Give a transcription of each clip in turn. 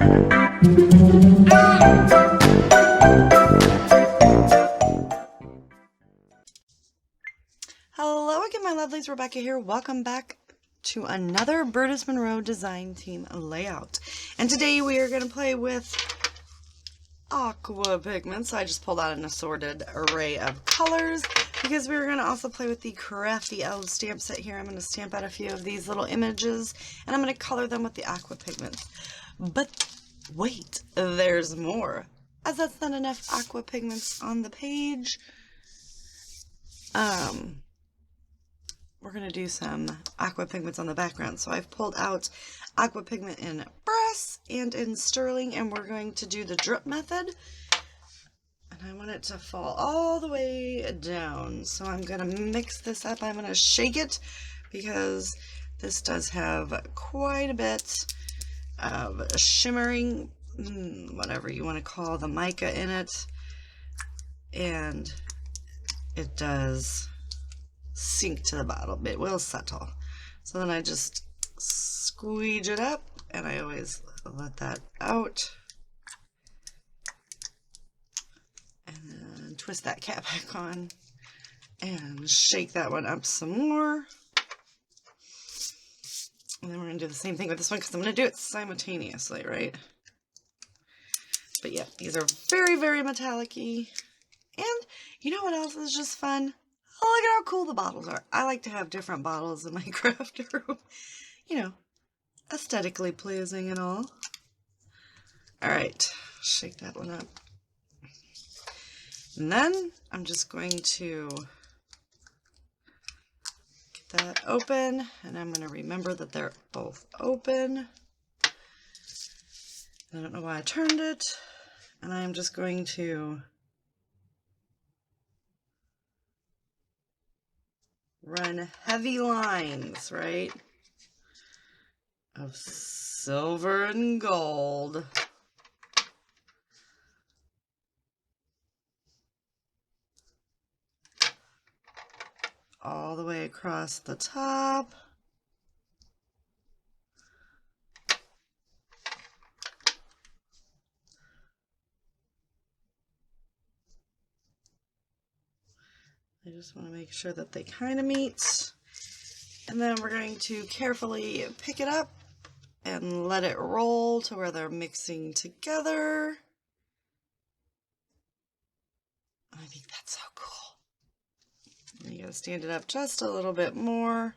Hello again, my lovelies. Rebecca here. Welcome back to another Brutus Monroe design team layout. And today we are going to play with aqua pigments. So I just pulled out an assorted array of colors because we were going to also play with the Crafty Elves stamp set here. I'm going to stamp out a few of these little images and I'm going to color them with the aqua pigments. But wait, there's more. As that's not enough aqua pigments on the page. We're going to do some aqua pigments on the background. So I've pulled out aqua pigment in brass and in sterling, and we're going to do the drip method. And I want it to fall all the way down. So I'm going to mix this up. I'm going to shake it because this does have quite a bit of shimmering, whatever you want to call the mica in it. And it does sink to the bottom. It will settle. So then I just squeeze it up and I always let that out and then twist that cap back on and shake that one up some more. And then we're going to do the same thing with this one because I'm going to do it simultaneously, right? But yeah, these are very, very metallic-y. And you know what else is just fun? Oh, look at how cool the bottles are. I like to have different bottles in my craft room. You know, aesthetically pleasing and all. Alright, shake that one up. And then I'm just going to get that open. And I'm going to remember that they're both open. I don't know why I turned it. And I'm just going to run heavy lines, right, of silver and gold. All the way across the top. I just want to make sure that they kind of meet. And then we're going to carefully pick it up and let it roll to where they're mixing together. I think that's so cool. And you gotta stand it up just a little bit more.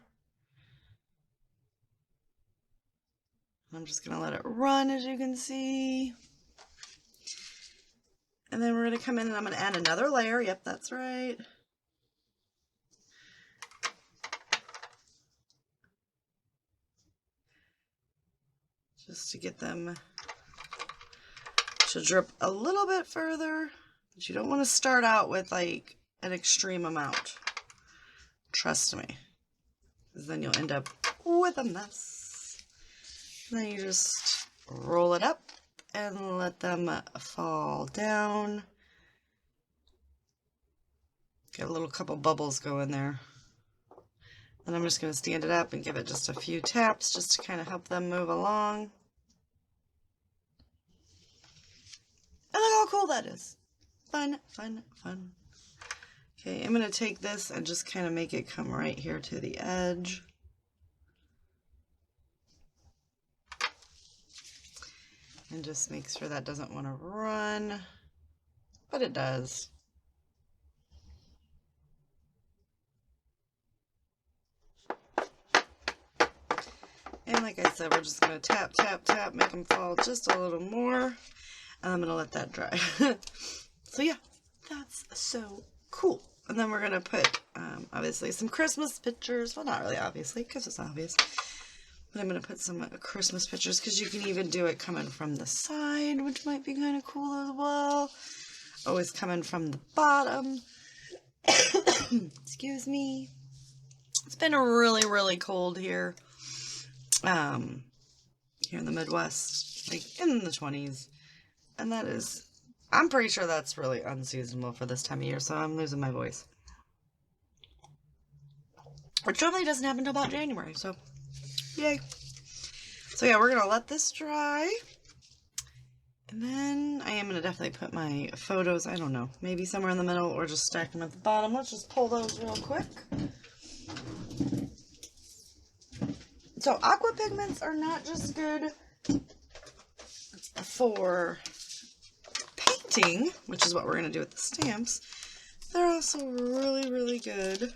I'm just gonna let it run, as you can see. And then we're gonna come in and I'm gonna add another layer. Yep, that's right. Just to get them to drip a little bit further. But you don't want to start out with like an extreme amount. Trust me. Because then you'll end up with a mess. And then you just roll it up and let them fall down. Get a little couple bubbles going there. Then I'm just going to stand it up and give it just a few taps just to kind of help them move along. And look how cool that is. Fun, fun, fun. Okay, I'm going to take this and just kind of make it come right here to the edge. And just make sure that doesn't want to run, but it does. And like I said, we're just going to tap, tap, tap, make them fall just a little more. And I'm going to let that dry. So yeah, that's so cool. And then we're going to put, obviously, some Christmas pictures. Well, not really obviously, because it's obvious. But I'm going to put some Christmas pictures, because you can even do it coming from the side, which might be kind of cool as well. Always coming from the bottom. Excuse me. It's been really, really cold here. Here in the Midwest, like in the 20s. And that is, I'm pretty sure that's really unseasonable for this time of year, so I'm losing my voice. Which normally doesn't happen until about January, so yay. So yeah, we're going to let this dry. going to definitely put my photos, I don't know, maybe somewhere in the middle or just stack them at the bottom. Let's just pull those real quick. So aqua pigments are not just good for painting, which is what we're going to do with the stamps. They're also really, really good.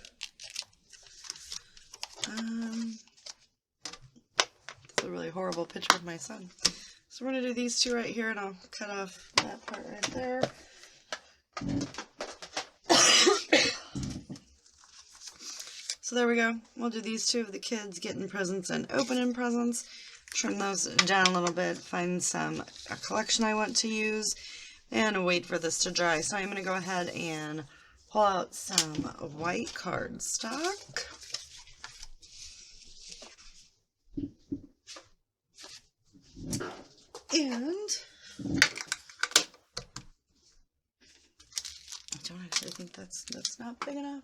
It's a really horrible picture of my son. So we're going to do these two right here, and I'll cut off that part right there. So there we go. We'll do these two of the kids getting presents and opening presents. Trim those down a little bit, find a collection I want to use, and wait for this to dry. So I'm going to go ahead and pull out some white cardstock. And I don't actually think that's not big enough.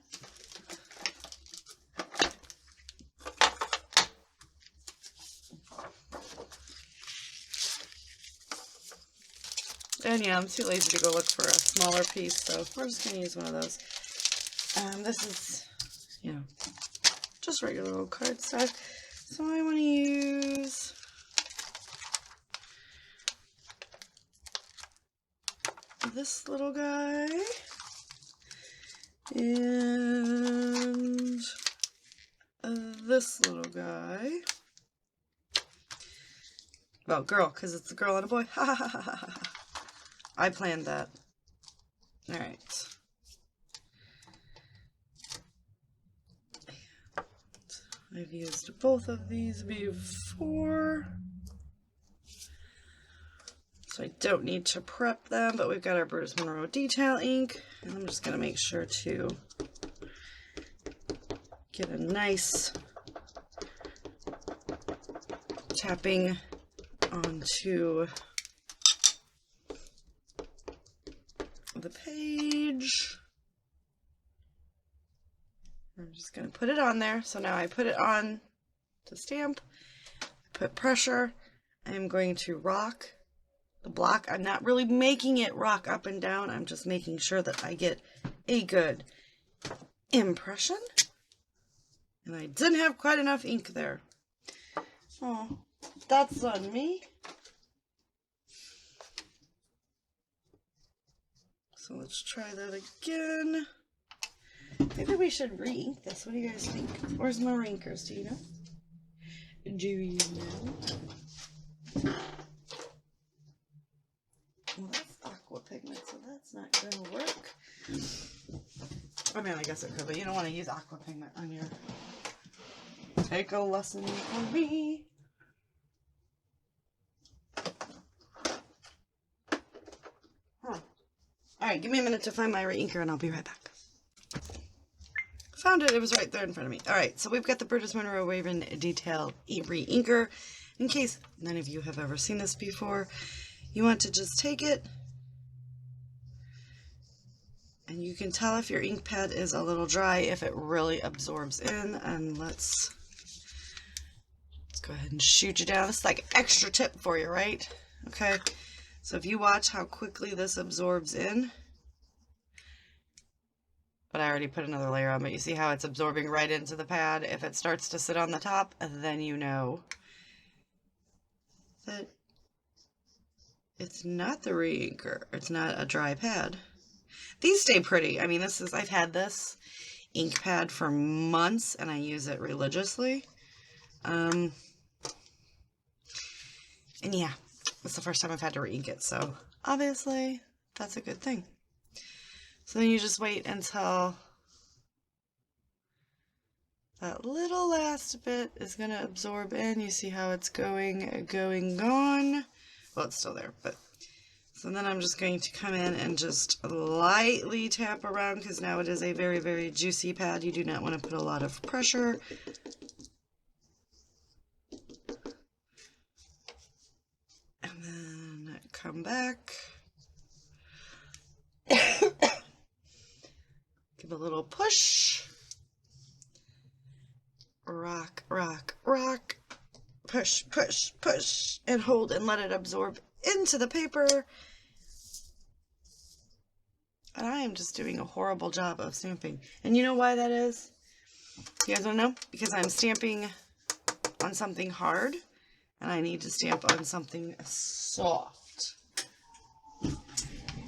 And yeah, I'm too lazy to go look for a smaller piece, so we're just going to use one of those. This is, you know, just regular old cardstock. So I want to use this little guy and this little guy. Well, girl, because it's a girl and a boy. Ha ha ha ha ha. I planned that. Alright. I've used both of these before, so I don't need to prep them, but we've got our Brutus Monroe detail ink, and I'm just going to make sure to get a nice tapping onto the page. I'm just going to put it on there. So now I put it on to stamp, put pressure. I'm going to rock the block. I'm not really making it rock up and down. I'm just making sure that I get a good impression. And I didn't have quite enough ink there. Oh, that's on me. So let's try that again. Maybe we should re-ink this. What do you guys think? Where's my inkers? Do you know? Do you know? Well, that's aqua pigment, so that's not going to work. I mean, I guess it could, but you don't want to use aqua pigment on your... Take a lesson from me. Alright, give me a minute to find my re-inker and I'll be right back. Found it. It was right there in front of me. Alright, so we've got the Brutus Monroe Raven Detail re-inker. In case none of you have ever seen this before, you want to just take it, and you can tell if your ink pad is a little dry if it really absorbs in. And let's go ahead and shoot you down. This is like an extra tip for you, right? Okay. So if you watch how quickly this absorbs in, but I already put another layer on, but you see how it's absorbing right into the pad. If it starts to sit on the top, then you know that it's not the re-inker. It's not a dry pad. These stay pretty. I mean, I've had this ink pad for months and I use it religiously. And yeah, it's the first time I've had to re-ink it, so obviously that's a good thing. So then you just wait until that little last bit is going to absorb in. You see how it's going, gone. Well, it's still there, but so then I'm just going to come in and just lightly tap around, because now it is a very, very juicy pad. You do not want to put a lot of pressure. And then come back. Give a little push. Rock, rock, rock. Push, push, push. And hold and let it absorb into the paper. And I am just doing a horrible job of stamping. And you know why that is? You guys want to know? Because I'm stamping on something hard, and I need to stamp on something soft.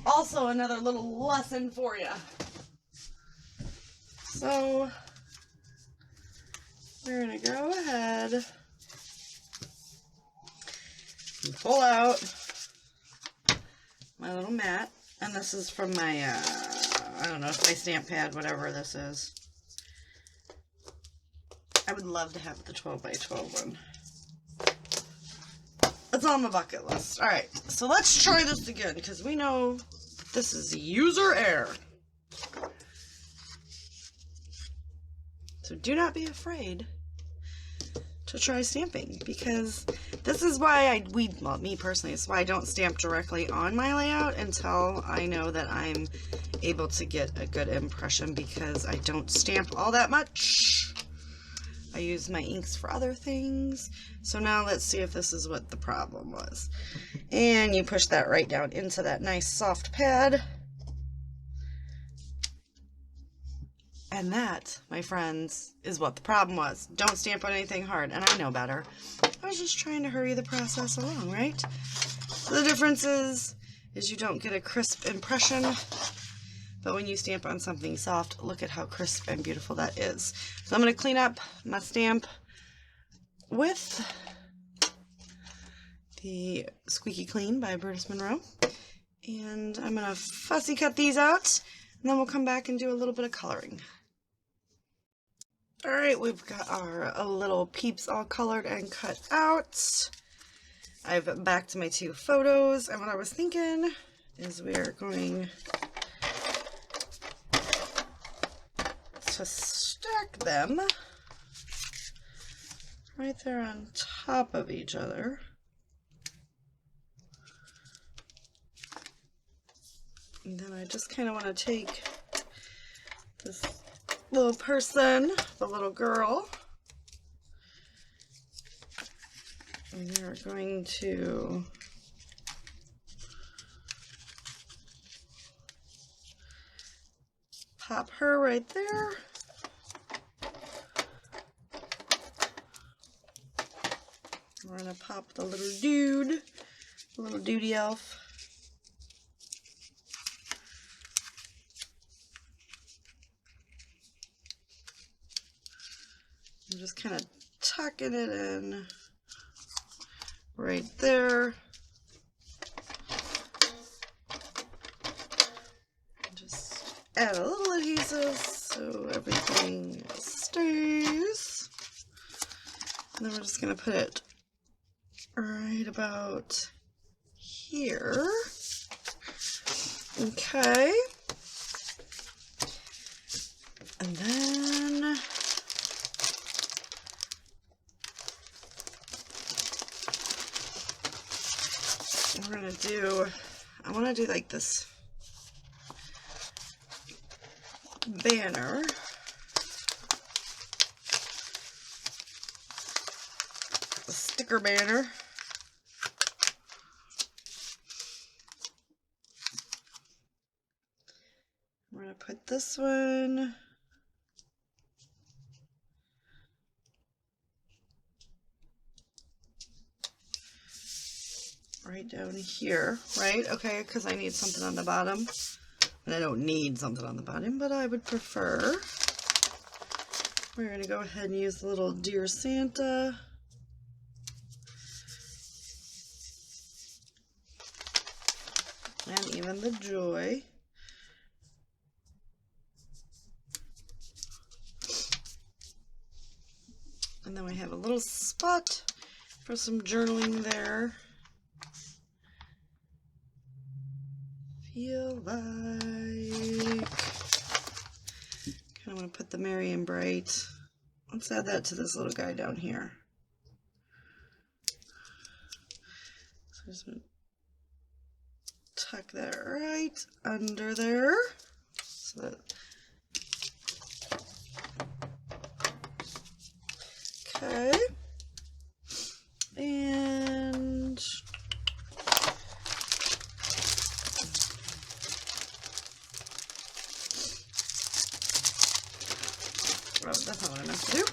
Also, another little lesson for you. So, we're going to go ahead and pull out my little mat. And this is from my, I don't know, it's my stamp pad, whatever this is. I would love to have the 12 by 12 one. It's on my bucket list. Alright, so let's try this again, because we know this is user error. So do not be afraid to try stamping, because this is why well, me personally, it's why I don't stamp directly on my layout until I know that I'm able to get a good impression, because I don't stamp all that much. I use my inks for other things. So now let's see if this is what the problem was. And you push that right down into that nice soft pad. And that, my friends, is what the problem was. Don't stamp on anything hard, and I know better. I was just trying to hurry the process along, right? So the difference is you don't get a crisp impression, but when you stamp on something soft, look at how crisp and beautiful that is. So I'm going to clean up my stamp with the Squeaky Clean by Brutus Monroe. And I'm going to fussy cut these out, and then we'll come back and do a little bit of coloring. Alright, we've got our little peeps all colored and cut out. I've backed my two photos, and what I was thinking is we're going to stack them right there on top of each other. And then I just kind of want to take this little person, the little girl, and we're going to pop her right there. We're going to pop the little dude, the little duty elf. I'm just kind of tucking it in right there. Just add a little adhesive so everything stays. And then we're just going to put it right about here. Okay. And then we're going to do, I want to do like this banner. A sticker banner. We're going to put this one right down here, right? Okay, because I need something on the bottom. And I don't need something on the bottom, but I would prefer. We're going to go ahead and use the little Dear Santa. And even the Joy. And then we have a little spot for some journaling there. Feel like, kind of want to put the Merry and Bright. Let's add that to this little guy down here. So I'm just going to tuck that right under there. So that, okay. And not what I meant to do.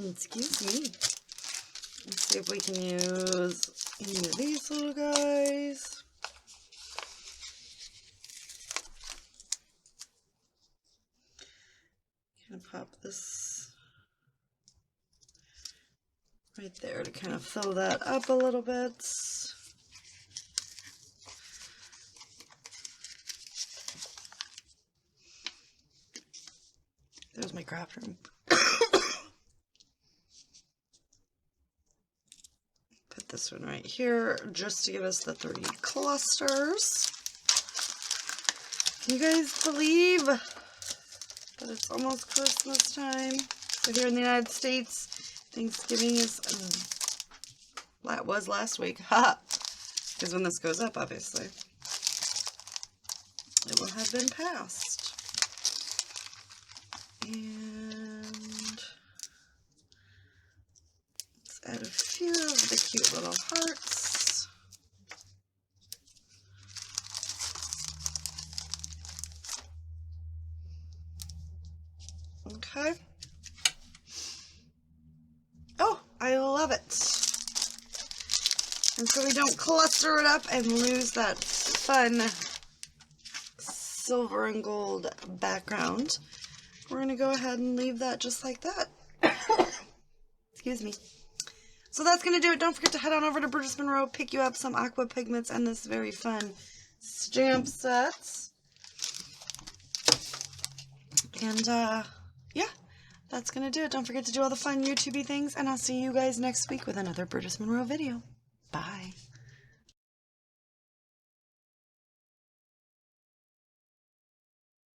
Excuse me. Let's see if we can use any of these little guys. Kind of pop this right there to kind of fill that up a little bit. There's my craft room. Put this one right here just to give us the 3 clusters. Can you guys believe that it's almost Christmas time? So here in the United States, Thanksgiving was last week. Ha! Because when this goes up, obviously, it will have been passed. And let's add a few of the cute little hearts. Okay. Oh, I love it. And so we don't cluster it up and lose that fun silver and gold background. We're going to go ahead and leave that just like that. Excuse me. So that's going to do it. Don't forget to head on over to Brutus Monroe, pick you up some aqua pigments and this very fun stamp set. And, yeah, that's going to do it. Don't forget to do all the fun YouTube-y things, and I'll see you guys next week with another Brutus Monroe video. Bye.